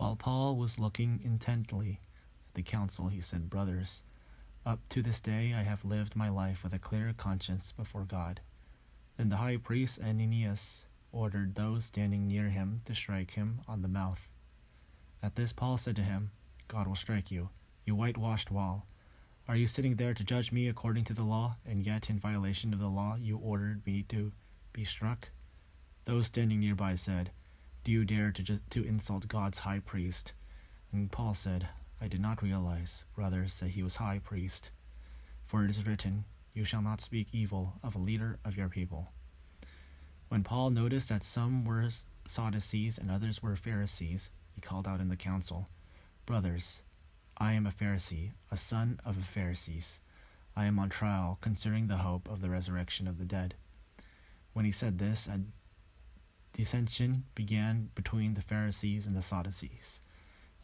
While Paul was looking intently at the council, he said, "Brothers, up to this day I have lived my life with a clear conscience before God." Then the high priest Ananias ordered those standing near him to strike him on the mouth. At this Paul said to him, "God will strike you, you whitewashed wall. Are you sitting there to judge me according to the law, and yet in violation of the law you ordered me to be struck?" Those standing nearby said, "Do you dare to insult God's high priest?" And Paul said, "I did not realize, brothers, that he was high priest. For it is written, 'You shall not speak evil of a leader of your people.'" When Paul noticed that some were Sadducees and others were Pharisees, he called out in the council, "Brothers, I am a Pharisee, a son of the Pharisees. I am on trial concerning the hope of the resurrection of the dead." When he said this, a dissension began between the Pharisees and the Sadducees,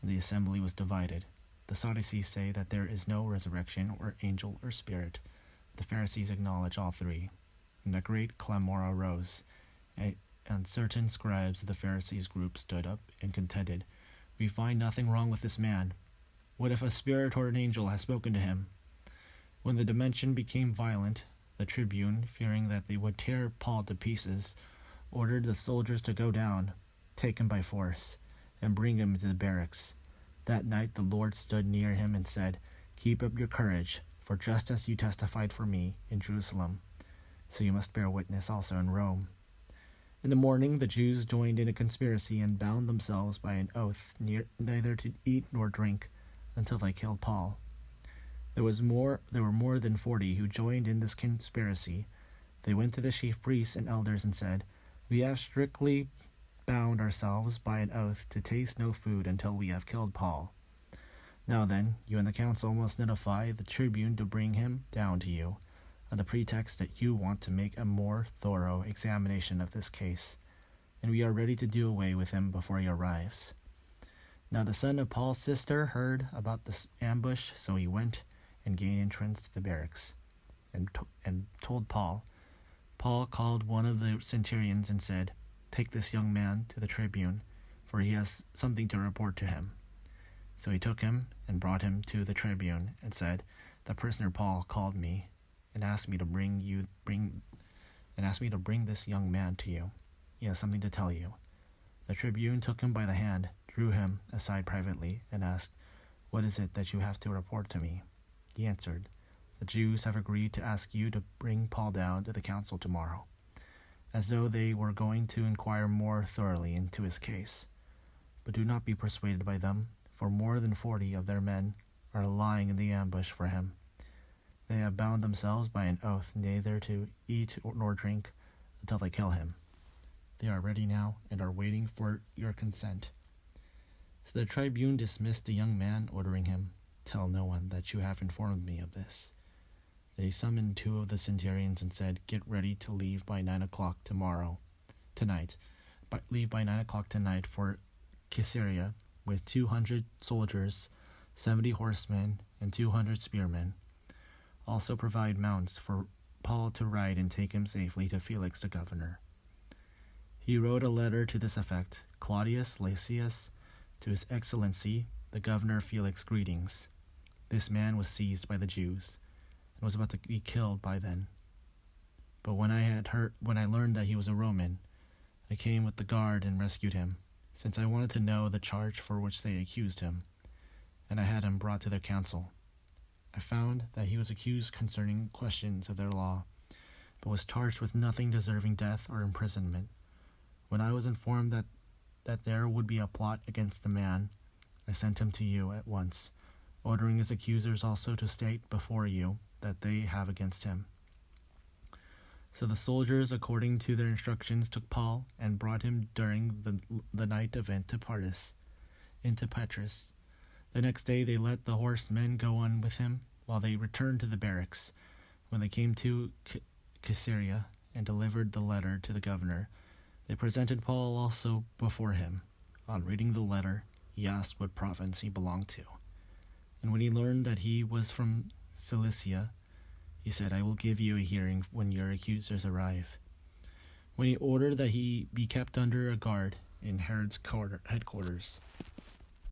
and the assembly was divided. The Sadducees say that there is no resurrection or angel or spirit. The Pharisees acknowledge all three. And a great clamor arose, and certain scribes of the Pharisees' group stood up and contended, "We find nothing wrong with this man. What if a spirit or an angel has spoken to him?" When the dimension became violent, the tribune, fearing that they would tear Paul to pieces, ordered the soldiers to go down, take him by force, and bring him into the barracks. That night the Lord stood near him and said, "Keep up your courage, for just as you testified for me in Jerusalem, so you must bear witness also in Rome." In the morning the Jews joined in a conspiracy and bound themselves by an oath neither to eat nor drink until they killed Paul. There were more than 40 who joined in this conspiracy. They went to the chief priests and elders and said, "We have strictly bound ourselves by an oath to taste no food until we have killed Paul. Now then, you and the council must notify the tribune to bring him down to you, on the pretext that you want to make a more thorough examination of this case, and we are ready to do away with him before he arrives." Now the son of Paul's sister heard about this ambush, so he went and gained entrance to the barracks, and told Paul. Paul called one of the centurions and said, "Take this young man to the tribune, for he has something to report to him." So he took him and brought him to the tribune and said, "The prisoner Paul called me and asked me to bring this young man to you. He has something to tell you." The tribune took him by the hand, drew him aside privately, and asked, "What is it that you have to report to me?" He answered, "The Jews have agreed to ask you to bring Paul down to the council tomorrow, as though they were going to inquire more thoroughly into his case. But do not be persuaded by them, for more than 40 of their men are lying in the ambush for him. They have bound themselves by an oath neither to eat nor drink until they kill him. They are ready now and are waiting for your consent." So the tribune dismissed the young man, ordering him, "Tell no one that you have informed me of this." Then he summoned 2 of the centurions and said, "Get ready to leave by 9 o'clock tonight. Leave by 9 o'clock tonight for Caesarea with 200 soldiers, 70 horsemen, and 200 spearmen. Also provide mounts for Paul to ride and take him safely to Felix the governor." He wrote a letter to this effect: "Claudius Lysias, to His Excellency, the Governor Felix, greetings. This man was seized by the Jews and was about to be killed by them. But when I learned that he was a Roman, I came with the guard and rescued him, since I wanted to know the charge for which they accused him, and I had him brought to their council. I found that he was accused concerning questions of their law, but was charged with nothing deserving death or imprisonment. When I was informed that there would be a plot against the man, I sent him to you at once, ordering his accusers also to state before you that they have against him." So the soldiers, according to their instructions, took Paul and brought him during the night event into Petrus. The next day they let the horsemen go on with him, while they returned to the barracks. When they came to Caesarea and delivered the letter to the governor, they presented Paul also before him. On reading the letter, he asked what province he belonged to. And when he learned that he was from Cilicia, he said, "I will give you a hearing when your accusers arrive." When he ordered that he be kept under a guard in Herod's headquarters,